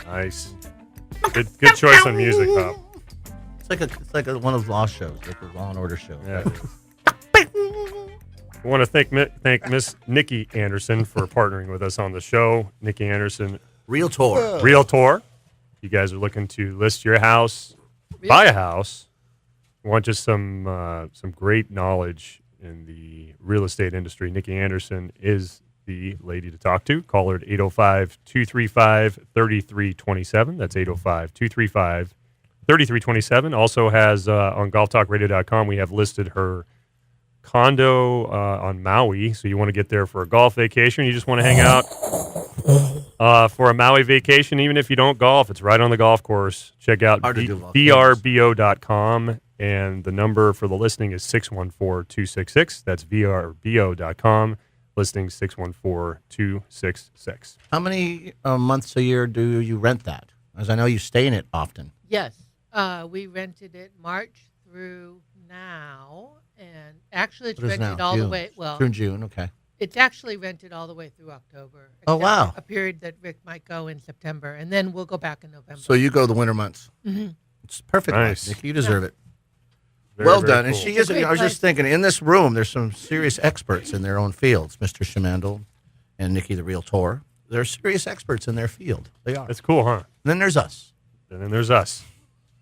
Nice. Good choice on music, Hop. It's like one of those law shows, like a Law and Order show. Yeah. I want to thank Miss Nikki Anderson for partnering with us on the show. Nikki Anderson, Realtor. You guys are looking to list your house, buy a house. Want just some great knowledge in the real estate industry. Nikki Anderson is the lady to talk to. Call her at 805-235-3327. That's 805-235-3327. Also has on golftalkradio.com, we have listed her condo on Maui. So you want to get there for a golf vacation. You just want to hang out for a Maui vacation. Even if you don't golf, it's right on the golf course. Check out vrbo.com. And the number for the listing is 614-266. That's vrbo.com. Listing 614-266. How many months a year do you rent that? As I know you stay in it often. Yes. We rented it March through now. And actually it's rented all the way. Well, through June, okay. It's actually rented all the way through October. Oh, wow. A period that Rick might go in September. And then we'll go back in November. So you go the winter months. Mm-hmm. It's perfect. Nice. Nick, you deserve it. Very, well very done. cool. And she is, I was just thinking, in this room, there's some serious experts in their own fields. Mr. Shamandel and Nikki the Realtor. They're serious experts in their field. They are. That's cool, huh? And then there's us. And then there's us.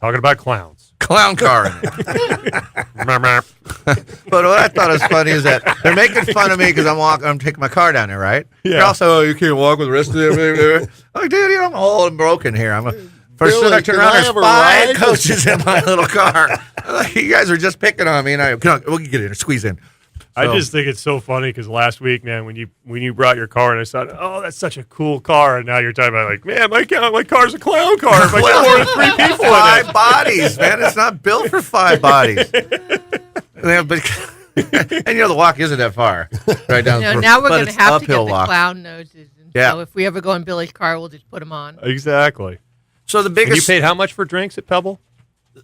Talking about clowns. Clown car in it. But what I thought was funny is that they're making fun of me because I'm taking my car down there, right? Yeah. They're also, oh, you can't walk with the rest of them. I'm like, dude, I'm old and broken here. First Billy, I turn can around, I there's have a 5 ride? coaches in my little car. I'm like, you guys are just picking on me, and we'll get in, squeeze in. I just think it's so funny because last week, man, when you brought your car and I thought, oh, that's such a cool car, and now you're talking about like, man, my car's a clown car. My car with 3 people in it. 5 bodies, man. It's not built for 5 bodies. And the walk isn't that far, right down. Now we're going to have to get the walk. clown noses. And Yeah. So if we ever go in Billy's car, we'll just put them on. Exactly. So the And biggest you paid how much for drinks at Pebble?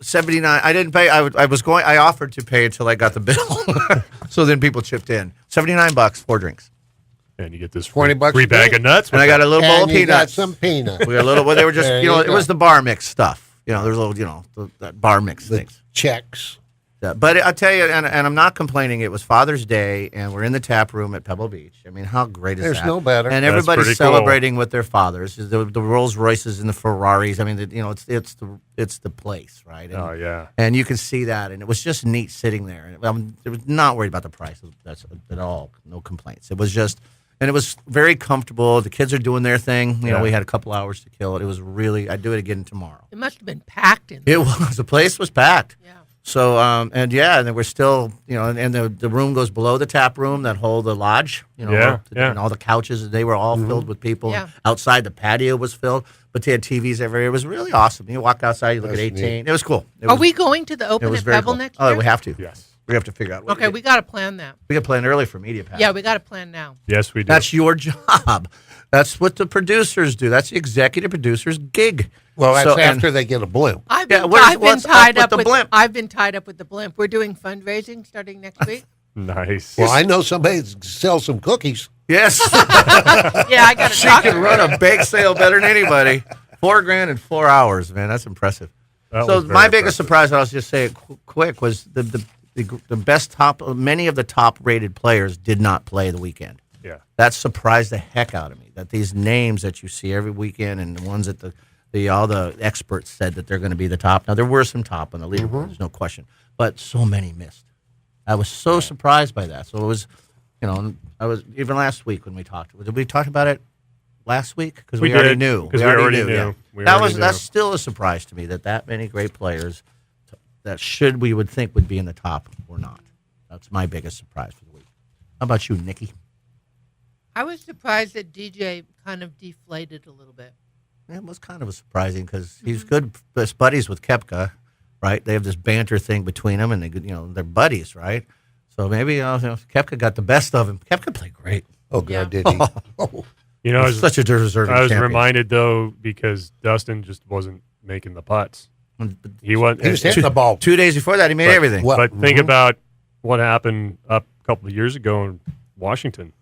79. I didn't pay. I offered to pay until I got the bill. So then people chipped in. $79, 4 drinks. And you get this $20 free bag of nuts. And I got a little bowl And of you got peanuts. some peanuts. We got a little. Well, they were just, There it you was go. the bar mix stuff. There's a little, that bar mix The things. checks. Yeah, but I tell you, and I'm not complaining. It was Father's Day, and we're in the tap room at Pebble Beach. I mean, how great is There's that? no better. And That's everybody's pretty cool. celebrating with their fathers. The Rolls Royces and the Ferraris. I mean, it's the place, right? And, Oh, yeah. and you can see that, and it was just neat sitting there. And I was not worried about the price at all. No complaints. It was just, and it was very comfortable. The kids are doing their thing. Yeah. We had a couple hours to kill it. It was really. I'd do it again tomorrow. It must have been packed in there. It was. The place was packed. Yeah. So, and then we're still, and the room goes below the tap room that hold the lodge, Yeah. and all the couches, they were all filled with people. Yeah. Outside, the patio was filled, but they had TVs everywhere. It was really awesome. You walk outside, you look That's at 18. neat. It was cool. Are we going to the It Open was at very Pebble cool. next year? Oh, we have to. Yes. We have to figure out. Okay, we got to plan that. We got to plan early for Media Pass. Yeah, we got to plan now. Yes, we do. That's your job. That's what the producers do. That's the executive producer's gig. Well, that's So- and- after they get a blimp. I've Yeah, been, what is- I've been what's up tied with up the with blimp? I've been tied up with the blimp. We're doing fundraising starting next week. nice. Well, I know somebody that sells some cookies. Yes. Yeah, I got to She talk to can her. run a bake sale better than anybody. $4,000 in 4 hours, man. That's impressive. That So was very my biggest impressive. surprise, I'll just say it quick, was the best many of the top rated players did not play the weekend. Yeah. That surprised the heck out of me. That these names that you see every weekend and the ones that all the experts said that they're going to be the top. Now there were some top on the leaderboard, there's no question, but so many missed. I was so surprised by that. So it was, I was even last week when we talked. Did we talk about it last week? Because We we already did, knew. 'cause we already knew. Yeah. We That already was knew. that's still a surprise to me that many great players that we would think would be in the top were not. That's my biggest surprise for the week. How about you, Nikki? I was surprised that DJ kind of deflated a little bit. It was kind of surprising because he's good best buddies with Koepka, right? They have this banter thing between them, and they're buddies, right? So maybe Koepka got the best of him. Koepka played great. Oh, God, Yeah. did he? Oh. You know, I was, Such a deserving I was champion. reminded, though, because Dustin just wasn't making the putts. He wasn't. He was hitting the ball. 2 days before that, he made But- everything. Well, But think about what happened a couple of years ago, and Washington.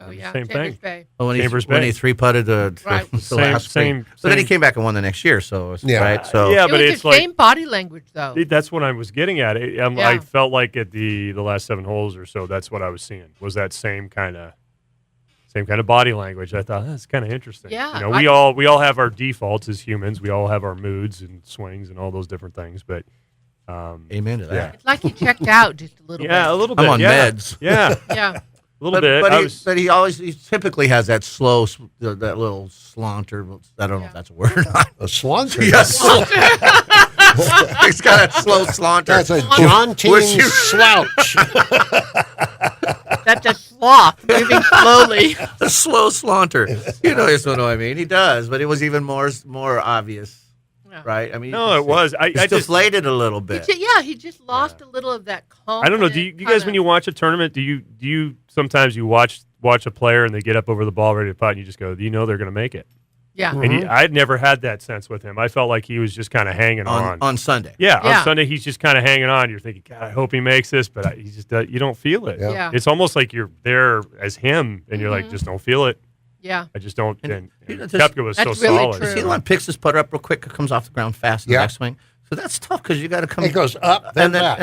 Oh yeah, Same Chambers thing. Bay. Well, when Chambers when Bay. he 3-putted the Right. the last spring. But then he same- came back and won the next year. So Yeah. right. So Yeah, It but was it's the like same body language though. that's what I was getting at. I Yeah. felt like at the last 7 holes or so, that's what I was seeing was that same kind of body language. I thought that's kind of interesting. Yeah, you know, we all have our defaults as humans. We all have our moods and swings and all those different things. But amen to that. Yeah. It's like he checked out just a little yeah, a bit. little bit. I'm on yeah. meds. Yeah, Yeah. a little bit. I was- But he typically has that slow, that little slaunter. I don't know if that's a word or not. A slunter. Yes. He's got that slow slaunter. That's a jaunting Which you- slouch. That's a sloth moving slowly. a slow slaunter. You know what I mean. He does, but it was even more obvious, Yeah. right? I mean, no, it was. I He's just deflated a little bit. He just lost a little of that calm. I don't know. Do you guys, when you watch a tournament, do you sometimes you watch a player and they get up over the ball ready to putt, and you just go, you know, they're going to make it. Yeah. And I'd never had that sense with him. I felt like he was just kind of hanging on. on Sunday. Yeah, Yeah. on Sunday he's just kind of hanging on. You're thinking, God, I hope he makes this, but he just you don't feel it. Yeah. Yeah. It's almost like you're there as him, and you're like, just don't feel it. Yeah. I just don't. And And you know, Koepka was so That's really solid. true. See the one picks his putter up real quick, comes off the ground fast in Yeah. the backswing. So that's tough because you got to come. It goes up, then and then back.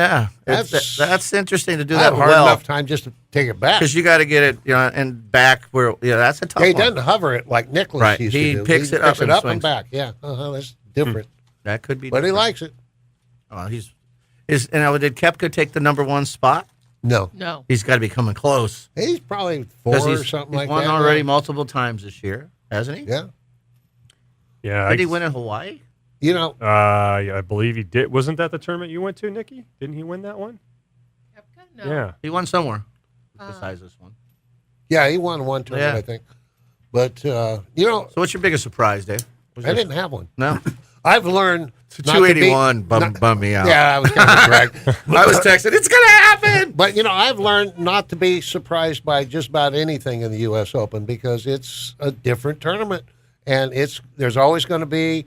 yeah, That's interesting to do I that have a hard well enough time just to take it back. because you got to get it, and back where that's a tough He one. doesn't hover it like Nicholas Right. used He to do. picks it up and and swings. back. Yeah, that's different. That could be, But he different. likes it. Oh, did Koepka take the number 1 spot? No, No. He's got to be coming close he's probably 4 because or he's something he's like won that. already multiple times this year, hasn't he? Yeah, Yeah, Did he win in Hawaii? you know, Yeah, I believe he did. Wasn't that the tournament you went to, Nikki? Didn't he win that one? Koepka? No. Yeah. He won somewhere besides this one. yeah, he won one tournament, Yeah. I think. But you know, So what's your biggest surprise, Dave? I didn't have one. No. I've learned So not to be- 281 not- bummed me out. Yeah, I was kind of dragged. I was texting, it's going to happen. But you know, I've learned not to be surprised by just about anything in the U.S. Open because it's a different tournament, and there's always going to be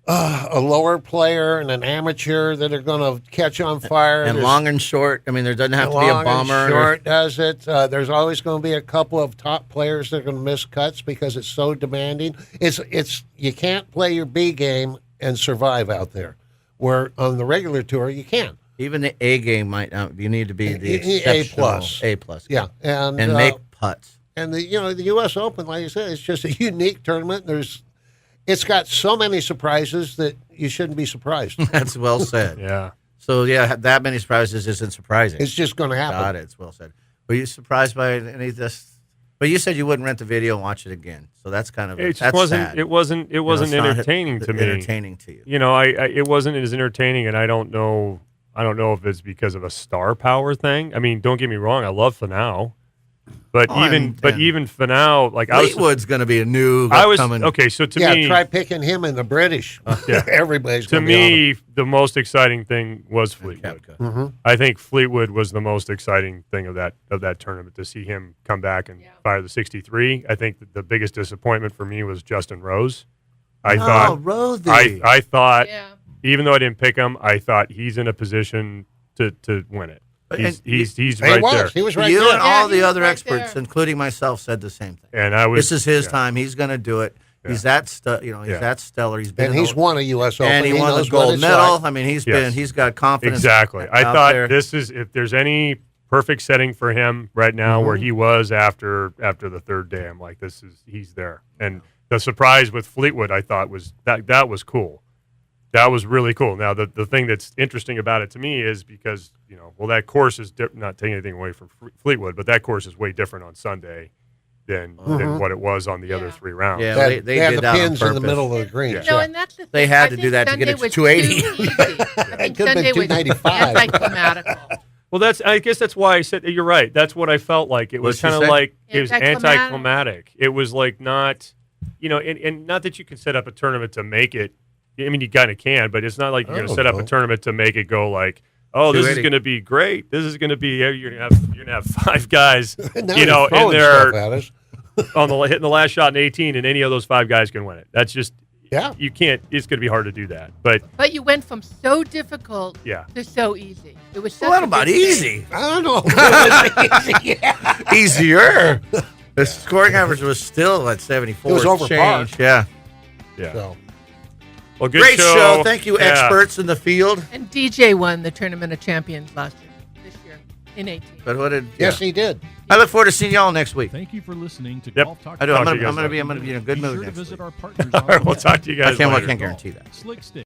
a lower player and an amateur that are going to catch on fire. And There's- long and short, I mean, there doesn't have to be a long and bomber. short does it. There's always going to be a couple of top players that are going to miss cuts because it's so demanding. It's you can't play your B game and survive out there. Where on the regular tour you can. Even the A game might not. You need to be the A exceptional plus. A plus. Yeah, and make putts. And the U.S. Open, like you said, it's just a unique tournament. It's got so many surprises that you shouldn't be surprised. That's well said. Yeah. So yeah, that many surprises isn't surprising. It's just going to happen. Got it. It's well said. Were you surprised by any of this? But you said you wouldn't rent the video and watch it again. So that's kind of It just that's wasn't. sad. It wasn't. It wasn't it's not entertaining to me. Entertaining to you. You know, it wasn't as entertaining, and I don't know. I don't know if it's because of a star power thing. I mean, don't get me wrong. I love Finau, but Oh, even and Finau, like I was. Fleetwood's going to be a new. I was upcoming- okay. So to Yeah, me, try picking him in the British. Yeah. Everybody's to going to be on him. me, the most exciting thing was Fleetwood. Koepka. I think Fleetwood was the most exciting thing of that tournament to see him come back and fire the 63. I think that the biggest disappointment for me was Justin Rose. I thought Rosie. I thought Yeah. even though I didn't pick him, I thought he's in a position to win it. And He's He right was. there. He was right you there. and all he the was other right experts, there. including myself, said the same thing. And I was This is his yeah. time. He's going to do it. He's that he's Yeah. that stellar. He's been And in he's the, won a U.S. Open. and he won the knows what gold it's medal. like. I mean, he's Yes. he's got confidence. Exactly. I out thought there. this is if there's any perfect setting for him right now where he was after the third day. I'm like, he's there. And the surprise with Fleetwood, I thought was that was cool. That was really cool. Now the thing that's interesting about it to me is because that course is not taking anything away from Fleetwood, but that course is way different on Sunday than what it was on the other Yeah. 3 rounds. Yeah. They, They had did the that on pins in the purpose. middle of the green. No, and that's the thing. They had I to do think that to get Sunday it to was 280. too easy. I think could've been Sunday was 295. anticlimatical. Well, I guess that's why I said you're right. That's what I felt like. It was What'd you kind of say? like it was Anticlimactic. anticlimactic. It was like not, and not that you can set up a tournament to make it. I mean, you kind of can, but it's not like you're going to set up a tournament to make it go like, oh, this is 280. going to be great. This is going to be you're going to have 5 guys, Now in they're throwing there stuff at us. hitting the last shot in 18, and any of those 5 guys can win it. That's just Yeah. you can't. It's going to be hard to do that. But you went from so difficult yeah, to so easy. It was such What a about big change. easy? I don't know. Easier. The scoring average was still at 74. It was over par. Change. Yeah. yeah. So, Well, good Great show. Thank you, Yeah. experts in the field. And DJ won the Tournament of Champions last year, this year, in 18. But what did? yes, he did. I look forward to seeing y'all next week. Thank you for listening to Yep. Golf Talk. I do. Talk I'm to you gonna guys be in a good Be mood sure to next visit week. our partners All right, we'll talk to you guys I later. can't guarantee that. Slick Stick.